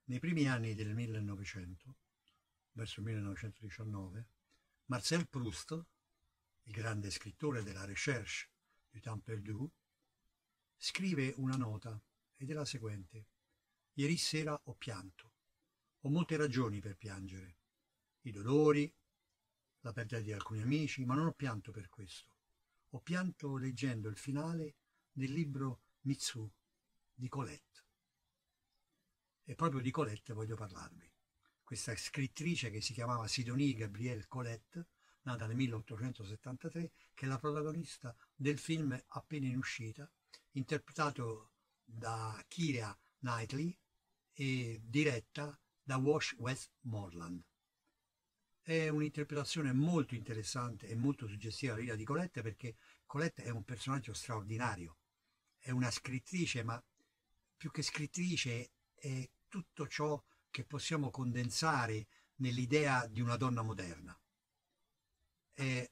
Nei primi anni del 1900, verso il 1919, Marcel Proust, il grande scrittore della Recherche du temps perdu, scrive una nota ed è la seguente: ieri sera ho pianto, ho molte ragioni per piangere, i dolori, la perdita di alcuni amici, ma non ho pianto per questo. Ho pianto leggendo il finale del libro Mitsu di Colette. E proprio di Colette voglio parlarvi. Questa scrittrice che si chiamava Sidonie Gabrielle Colette, nata nel 1873, che è la protagonista del film appena in uscita, interpretato da Keira Knightley e diretta da Wash Westmoreland. È un'interpretazione molto interessante e molto suggestiva la vita di Colette, perché Colette è un personaggio straordinario, è una scrittrice, ma più che scrittrice è tutto ciò che possiamo condensare nell'idea di una donna moderna. È,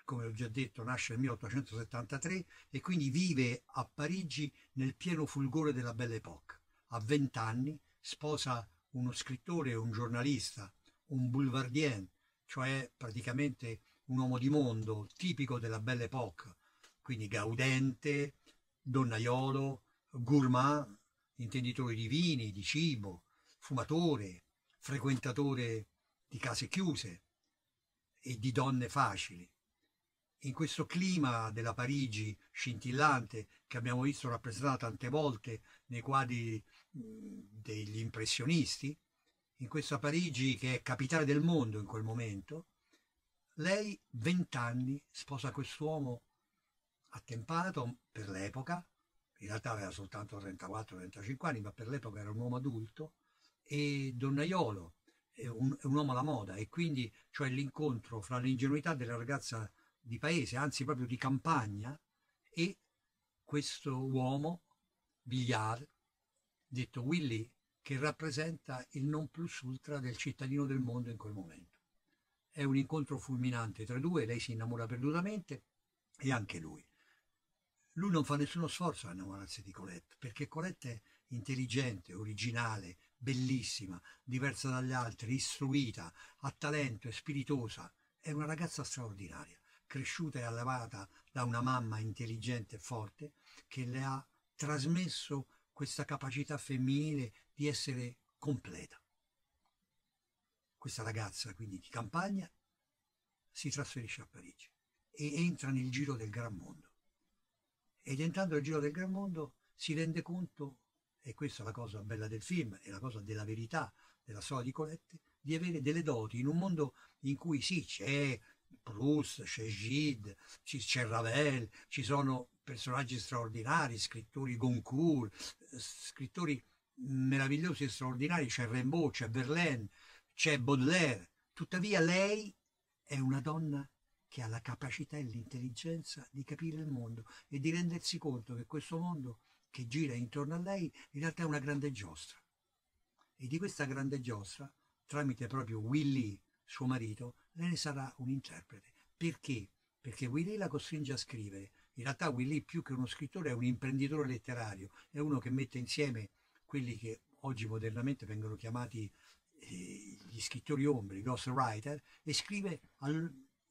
come ho già detto, nasce nel 1873 e quindi vive a Parigi nel pieno fulgore della Belle Époque. A 20 anni sposa uno scrittore, un giornalista, un boulevardien, cioè praticamente un uomo di mondo tipico della Belle Époque, quindi gaudente, donnaiolo, gourmand, intenditore di vini, di cibo, fumatore, frequentatore di case chiuse e di donne facili. In questo clima della Parigi scintillante che abbiamo visto rappresentata tante volte nei quadri degli impressionisti, in questa Parigi che è capitale del mondo in quel momento, lei 20 anni sposa quest'uomo attempato per l'epoca, in realtà aveva soltanto 34-35 anni, ma per l'epoca era un uomo adulto, e donnaiolo, è un uomo alla moda, e quindi cioè l'incontro fra l'ingenuità della ragazza di paese, anzi proprio di campagna, e questo uomo, Billard, detto Willy, che rappresenta il non plus ultra del cittadino del mondo in quel momento. È un incontro fulminante tra i due, lei si innamora perdutamente e anche lui. Lui non fa nessuno sforzo a innamorarsi di Colette, perché Colette è intelligente, originale, bellissima, diversa dagli altri, istruita, ha talento, è spiritosa, è una ragazza straordinaria, cresciuta e allevata da una mamma intelligente e forte che le ha trasmesso questa capacità femminile di essere completa. Questa ragazza quindi di campagna si trasferisce a Parigi e entra nel giro del gran mondo. Ed entrando nel giro del gran mondo si rende conto, e questa è la cosa bella del film, è la cosa della verità della storia di Colette, di avere delle doti in un mondo in cui sì, c'è Proust, c'è Gide, c'è Ravel, ci sono personaggi straordinari, scrittori Goncourt, scrittori meravigliosi e straordinari, c'è Rimbaud, c'è Verlaine, c'è Baudelaire. Tuttavia lei è una donna che ha la capacità e l'intelligenza di capire il mondo e di rendersi conto che questo mondo che gira intorno a lei in realtà è una grande giostra. E di questa grande giostra, tramite proprio Willy, suo marito, lei ne sarà un interprete. Perché? Perché Willy la costringe a scrivere. In realtà Willy, più che uno scrittore, è un imprenditore letterario, è uno che mette insieme quelli che oggi modernamente vengono chiamati gli scrittori ombra, i ghostwriter, e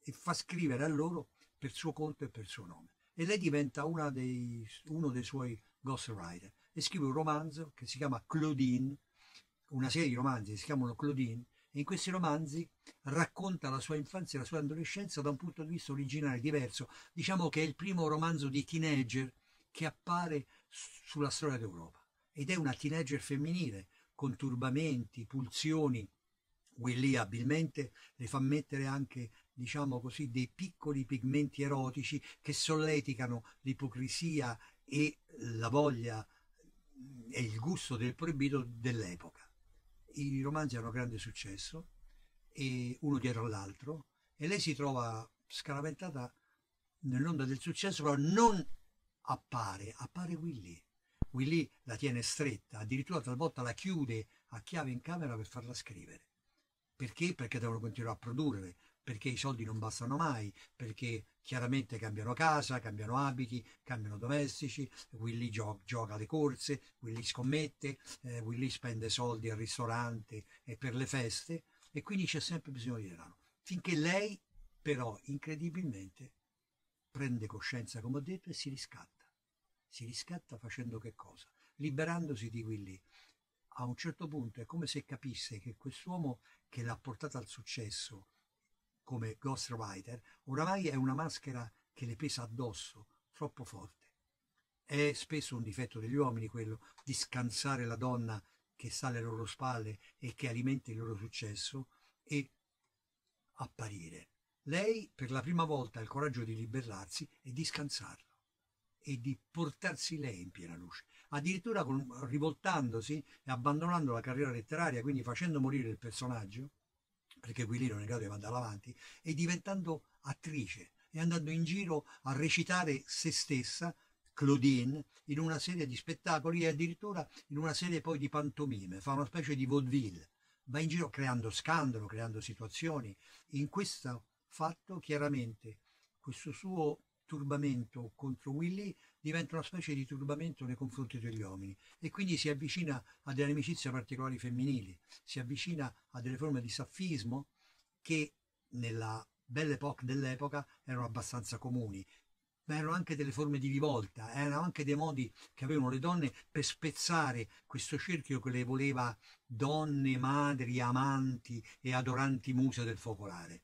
e fa scrivere a loro per suo conto e per suo nome. E lei diventa uno dei suoi ghostwriter e scrive un romanzo che si chiama Claudine, una serie di romanzi che si chiamano Claudine, e in questi romanzi racconta la sua infanzia e la sua adolescenza da un punto di vista originale, diverso. Diciamo che è il primo romanzo di teenager che appare sulla storia d'Europa. Ed è una teenager femminile, con turbamenti, pulsioni. Willy abilmente le fa mettere anche, diciamo così, dei piccoli pigmenti erotici che solleticano l'ipocrisia e la voglia e il gusto del proibito dell'epoca. I romanzi hanno grande successo, e uno dietro l'altro, e lei si trova scaraventata nell'onda del successo, però non appare Willy. Willy la tiene stretta, addirittura talvolta la chiude a chiave in camera per farla scrivere. Perché? Perché devono continuare a produrre, perché i soldi non bastano mai, perché chiaramente cambiano casa, cambiano abiti, cambiano domestici, Willy gioca alle corse, Willy scommette, Willy spende soldi al ristorante e per le feste, e quindi c'è sempre bisogno di denaro. Finché lei però incredibilmente prende coscienza, come ho detto, e si riscatta. Si riscatta facendo che cosa? Liberandosi di Willy. A un certo punto è come se capisse che quest'uomo che l'ha portata al successo come ghostwriter oramai è una maschera che le pesa addosso troppo forte. È spesso un difetto degli uomini quello di scansare la donna che sta alle loro spalle e che alimenta il loro successo e apparire. Lei per la prima volta ha il coraggio di liberarsi e di scansarlo e di portarsi lei in piena luce, addirittura rivoltandosi e abbandonando la carriera letteraria, quindi facendo morire il personaggio, perché Willy non è in grado di andare avanti, e diventando attrice e andando in giro a recitare se stessa, Claudine, in una serie di spettacoli e addirittura in una serie poi di pantomime, fa una specie di vaudeville, va in giro creando scandalo, creando situazioni. In questo fatto chiaramente questo suo turbamento contro Willy diventa una specie di turbamento nei confronti degli uomini e quindi si avvicina a delle amicizie particolari femminili, si avvicina a delle forme di saffismo che nella belle époque dell'epoca erano abbastanza comuni, ma erano anche delle forme di rivolta, erano anche dei modi che avevano le donne per spezzare questo cerchio che le voleva donne, madri, amanti e adoranti muse del focolare.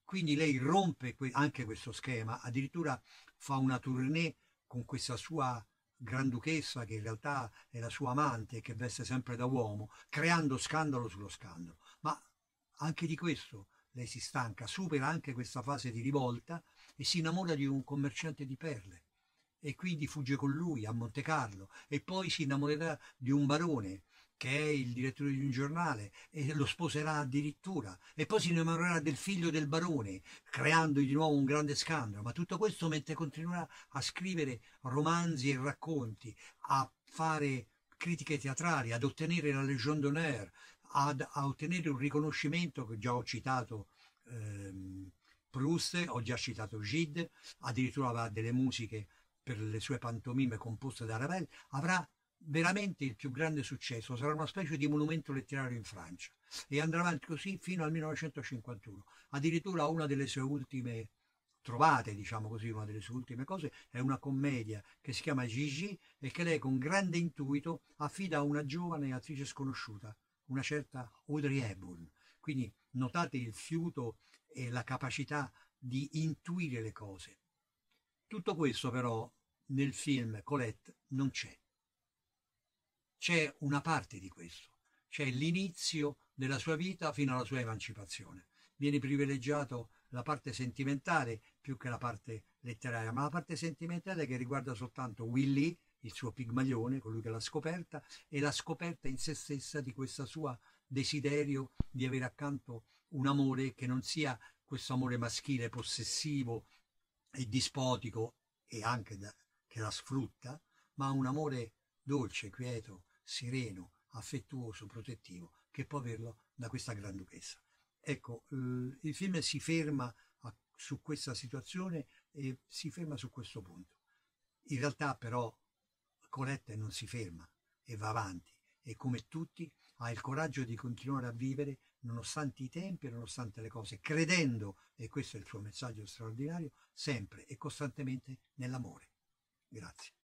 Quindi lei rompe anche questo schema, addirittura fa una tournée con questa sua granduchessa che in realtà è la sua amante che veste sempre da uomo, creando scandalo sullo scandalo. Ma anche di questo lei si stanca, supera anche questa fase di rivolta e si innamora di un commerciante di perle e quindi fugge con lui a Monte Carlo e poi si innamorerà di un barone che è il direttore di un giornale e lo sposerà addirittura e poi si innamorerà del figlio del barone creando di nuovo un grande scandalo, ma tutto questo mentre continuerà a scrivere romanzi e racconti, a fare critiche teatrali, ad ottenere la Légion d'honneur, a ottenere un riconoscimento che già ho citato, Proust, ho già citato Gide, addirittura avrà delle musiche per le sue pantomime composte da Ravel, avrà veramente il più grande successo, sarà una specie di monumento letterario in Francia e andrà avanti così fino al 1951. Addirittura una delle sue ultime trovate, diciamo così, una delle sue ultime cose è una commedia che si chiama Gigi e che lei con grande intuito affida a una giovane attrice sconosciuta, una certa Audrey Hepburn. Quindi notate il fiuto e la capacità di intuire le cose. Tutto questo però nel film Colette non c'è. C'è una parte di questo, c'è l'inizio della sua vita fino alla sua emancipazione. Viene privilegiato la parte sentimentale più che la parte letteraria, ma la parte sentimentale che riguarda soltanto Willy, il suo pigmalione, colui che l'ha scoperta, e la scoperta in se stessa di questo suo desiderio di avere accanto un amore che non sia questo amore maschile possessivo e dispotico e anche che la sfrutta, ma un amore dolce, quieto, sereno, affettuoso, protettivo, che può averlo da questa granduchessa. Ecco, il film si ferma su questa situazione e si ferma su questo punto. In realtà però Colette non si ferma e va avanti e come tutti ha il coraggio di continuare a vivere nonostante i tempi e nonostante le cose, credendo, e questo è il suo messaggio straordinario, sempre e costantemente nell'amore. Grazie.